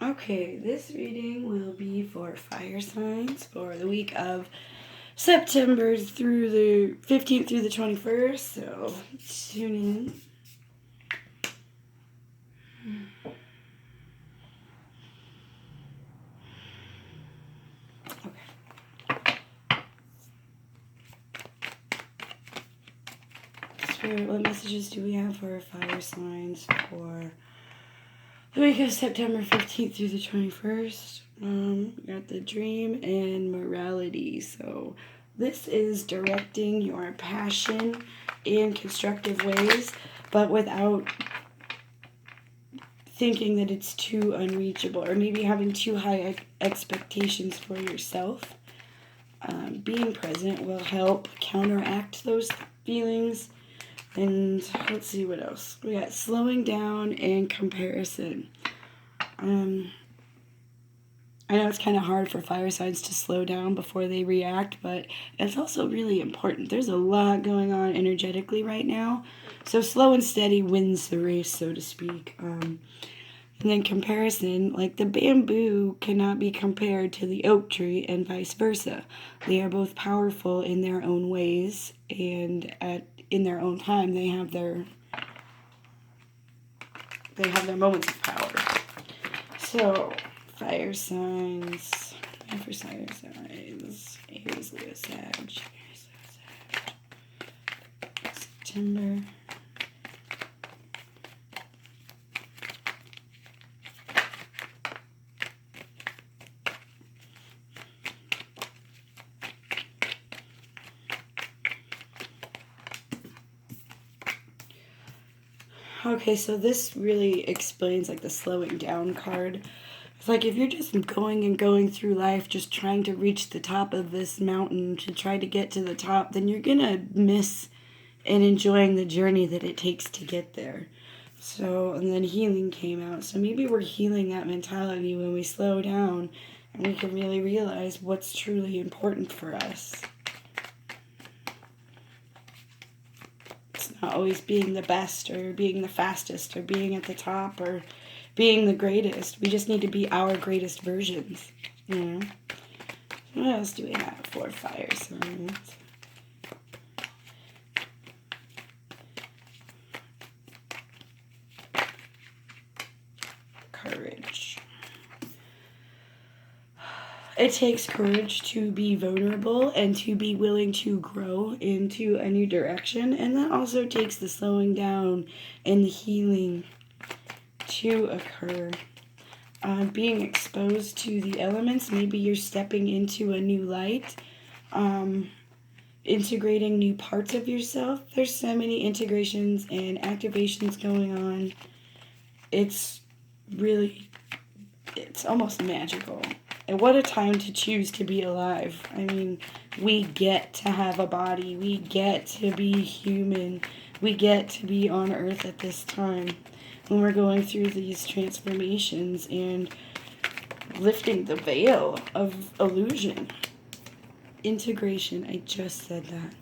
Okay, this reading will be for fire signs for the week of September through the 15th through the 21st. So tune in. Okay. Spirit, what messages do we have for fire signs for the week of September 15th through the 21st? We got the dream and morality. So this is directing your passion in constructive ways, but without thinking that it's too unreachable, or maybe having too high expectations for yourself. Being present will help counteract those feelings. And let's see what else. We got slowing down and comparison. I know it's kind of hard for fire signs to slow down before they react, but it's also really important. There's a lot going on energetically right now. So slow and steady wins the race, so to speak. And then comparison, like the bamboo cannot be compared to the oak tree and vice versa. They are both powerful in their own ways, and in their own time they have their moments of power. So fire signs, and for fire signs, Aries, Leo, Sag, September. Okay, so this really explains like the slowing down card. It's like if you're just going and going through life, just trying to reach the top of this mountain to try to get to the top, then you're gonna miss and enjoying the journey that it takes to get there. So, and then healing came out. So maybe we're healing that mentality when we slow down and we can really realize what's truly important for us. Not always being the best or being the fastest or being at the top or being the greatest. We just need to be our greatest versions. You know? What else do we have for fire signs? Courage. It takes courage to be vulnerable and to be willing to grow into a new direction. And that also takes the slowing down and the healing to occur. Being exposed to the elements, maybe you're stepping into a new light. Integrating new parts of yourself. There's so many integrations and activations going on. It's almost magical. And what a time to choose to be alive. I mean, we get to have a body. We get to be human. We get to be on Earth at this time when we're going through these transformations and lifting the veil of illusion. Integration, I just said that.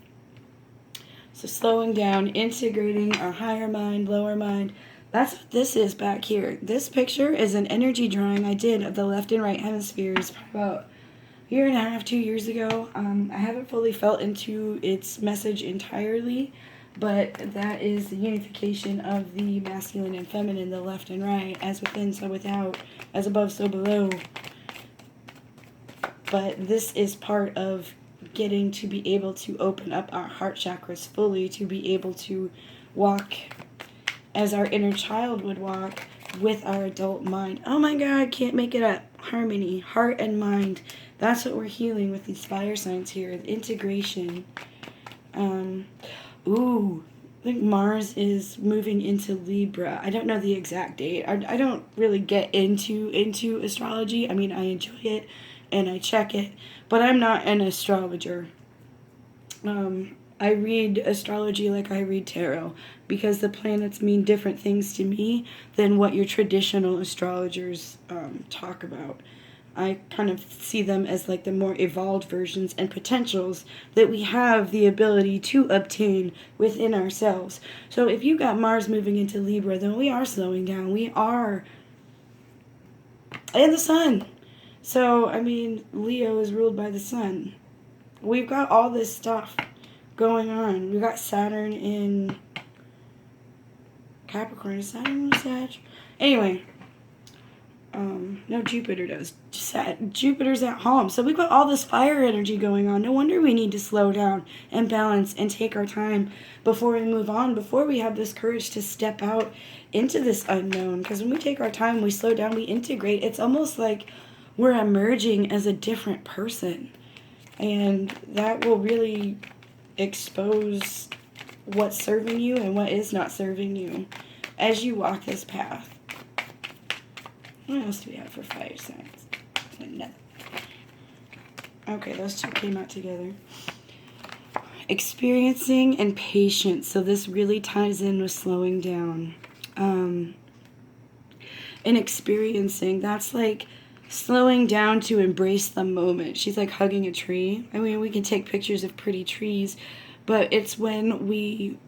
So slowing down, integrating our higher mind, lower mind. That's what this is back here. This picture is an energy drawing I did of the left and right hemispheres about a year and a half, 2 years ago. I haven't fully felt into its message entirely, but that is the unification of the masculine and feminine, the left and right, as within, so without, as above, so below. But this is part of getting to be able to open up our heart chakras fully, to be able to walk as our inner child would walk with our adult mind. Oh my God, can't make it up. Harmony, heart and mind. That's what we're healing with these fire signs here. The integration. I think Mars is moving into Libra. I don't know the exact date. I don't really get into astrology. I mean, I enjoy it and I check it, but I'm not an astrologer. I read astrology like I read tarot because the planets mean different things to me than what your traditional astrologers talk about. I kind of see them as like the more evolved versions and potentials that we have the ability to obtain within ourselves. So if you got Mars moving into Libra, then we are slowing down. We are And the sun. So, I mean, Leo is ruled by the sun. We've got all this stuff going on. We've got Saturn in Capricorn. Is Saturn in Sag? Anyway. No, Jupiter does. Jupiter's at home. So we've got all this fire energy going on. No wonder we need to slow down and balance and take our time before we move on, before we have this courage to step out into this unknown. Because when we take our time, we slow down, we integrate. It's almost like we're emerging as a different person. And that will really expose what's serving you and what is not serving you as you walk this path. What else do we have for fire signs? No. Okay, those two came out together. Experiencing and patience. So this really ties in with slowing down. And experiencing, that's like slowing down to embrace the moment. She's like hugging a tree. I mean, we can take pictures of pretty trees, but it's when we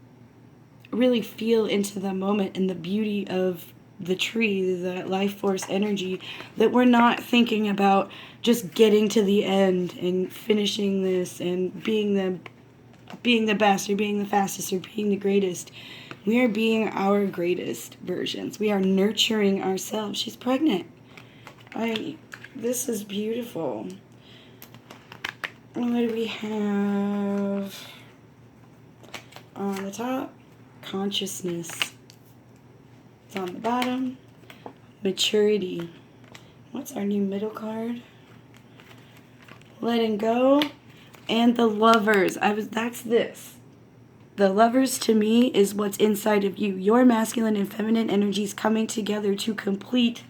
really feel into the moment and the beauty of the tree, the life force energy, that we're not thinking about just getting to the end and finishing this and being the best or being the fastest or being the greatest. We are being our greatest versions. We are nurturing ourselves. She's pregnant. This is beautiful. What do we have on the top? Consciousness. It's on the bottom. Maturity. What's our new middle card? Letting go. And the lovers. That's this. The lovers to me is what's inside of you. Your masculine and feminine energies coming together to complete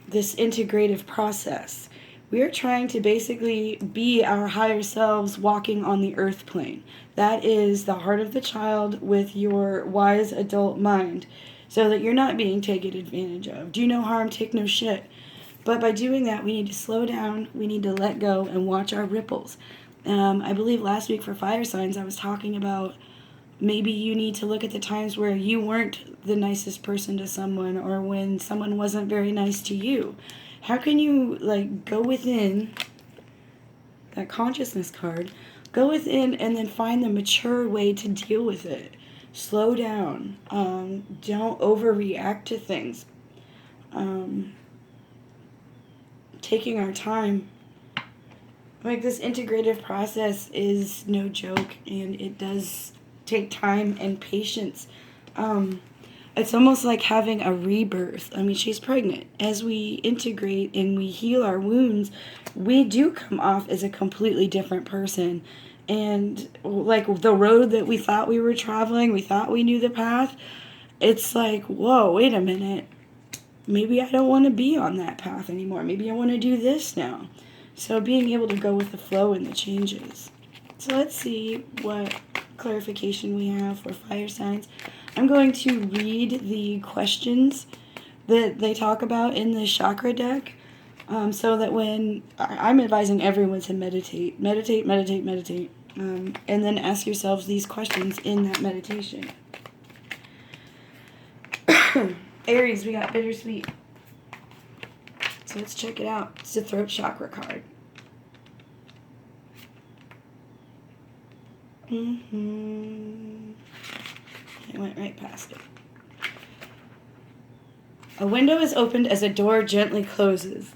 this integrative process. We are trying to basically be our higher selves walking on the earth plane. That is the heart of the child with your wise adult mind, so that you're not being taken advantage of. Do no harm, take no shit. But by doing that, we need to slow down, we need to let go and watch our ripples. I believe last week for fire signs, I was talking about maybe you need to look at the times where you weren't the nicest person to someone, or when someone wasn't very nice to you. How can you, go within that consciousness card, go within and then find the mature way to deal with it. Slow down. Don't overreact to things. Taking our time. This integrative process is no joke, and it does take time and patience. It's almost like having a rebirth. I mean, she's pregnant. As we integrate and we heal our wounds, we do come off as a completely different person. And the road that we thought we were traveling, we thought we knew the path, it's like, whoa, wait a minute. Maybe I don't want to be on that path anymore. Maybe I want to do this now. So being able to go with the flow and the changes. So let's see what clarification we have for fire signs. I'm going to read the questions that they talk about in the chakra deck, so that when I'm advising everyone to meditate, and then ask yourselves these questions in that meditation. Aries, we got bittersweet. So let's check it out. It's the throat chakra card. I went right past it. A window is opened as a door gently closes.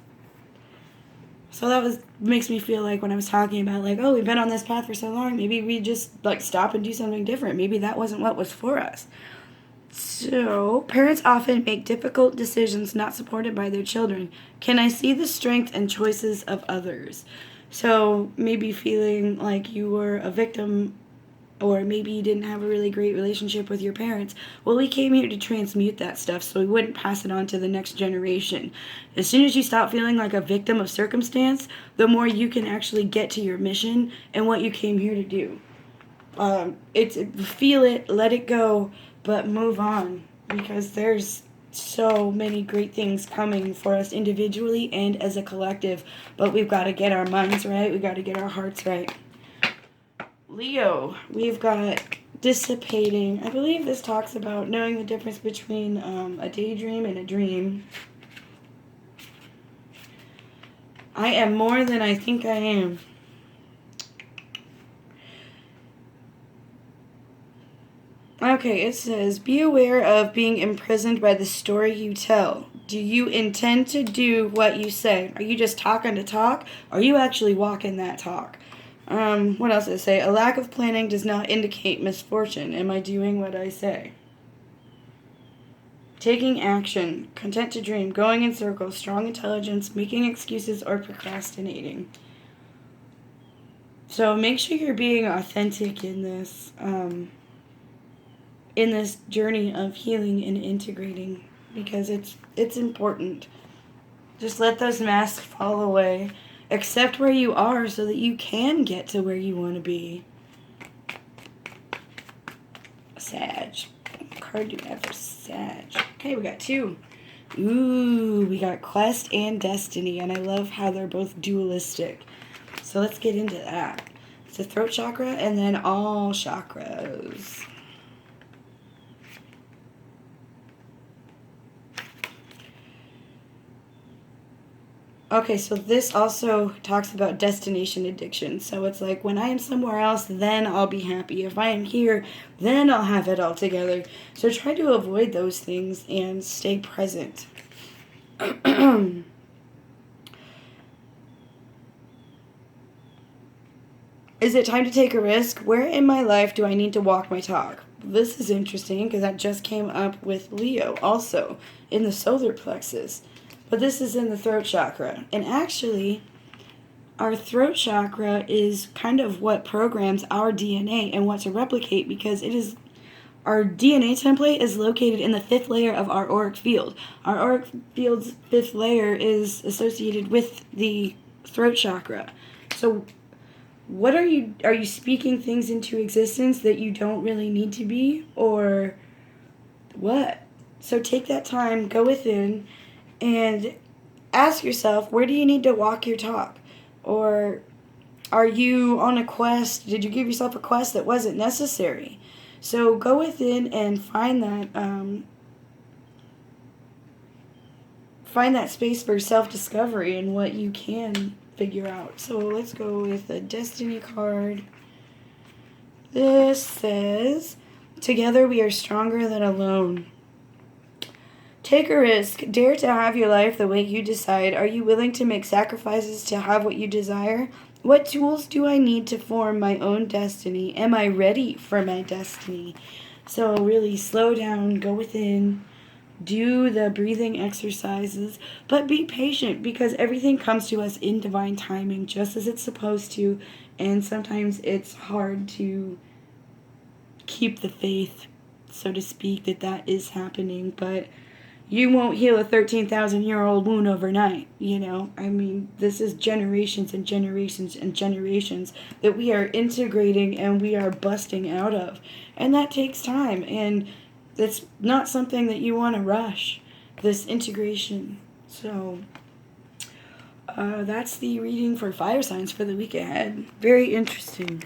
So that makes me feel like when I was talking about we've been on this path for so long, maybe we just stop and do something different. Maybe that wasn't what was for us. So, parents often make difficult decisions not supported by their children. Can I see the strength and choices of others? So, maybe feeling like you were a victim, or maybe you didn't have a really great relationship with your parents. Well, we came here to transmute that stuff so we wouldn't pass it on to the next generation. As soon as you stop feeling like a victim of circumstance, the more you can actually get to your mission and what you came here to do. Feel it, let it go, but move on, because there's so many great things coming for us individually and as a collective, but we've got to get our minds right, we've got to get our hearts right. Leo, we've got dissipating. I believe this talks about knowing the difference between a daydream and a dream. I am more than I think I am. Okay, it says, be aware of being imprisoned by the story you tell. Do you intend to do what you say? Are you just talking to talk? Or are you actually walking that talk? What else does it say? A lack of planning does not indicate misfortune. Am I doing what I say? Taking action, content to dream, going in circles, strong intelligence, making excuses, or procrastinating. So make sure you're being authentic in this journey of healing and integrating, because it's important. Just let those masks fall away. Accept where you are so that you can get to where you want to be. Sag. What card do we have for Sag? Okay, we got 2. Ooh, we got Quest and Destiny, and I love how they're both dualistic. So let's get into that. It's the throat chakra and then all chakras. Okay, so this also talks about destination addiction. So it's like, when I am somewhere else, then I'll be happy. If I am here, then I'll have it all together. So try to avoid those things and stay present. Is it time to take a risk? Where in my life do I need to walk my talk? This is interesting because that just came up with Leo also in the solar plexus. But this is in the throat chakra. And actually, our throat chakra is kind of what programs our DNA and what to replicate, because it is our DNA template is located in the 5th layer of our auric field. Our auric field's 5th layer is associated with the throat chakra. So what are you speaking things into existence that you don't really need to be, or what? So take that time, go within, and ask yourself, where do you need to walk your talk? Or are you on a quest? Did you give yourself a quest that wasn't necessary? So go within and find that space for self-discovery and what you can figure out. So let's go with the Destiny card. This says, together we are stronger than alone. Take a risk. Dare to have your life the way you decide. Are you willing to make sacrifices to have what you desire? What tools do I need to form my own destiny? Am I ready for my destiny? So really slow down, go within, do the breathing exercises, but be patient, because everything comes to us in divine timing, just as it's supposed to, and sometimes it's hard to keep the faith, so to speak, that is happening, but you won't heal a 13,000-year-old wound overnight, I mean, this is generations and generations and generations that we are integrating and we are busting out of. And that takes time, and it's not something that you want to rush, this integration. So that's the reading for fire signs for the week ahead. Very interesting.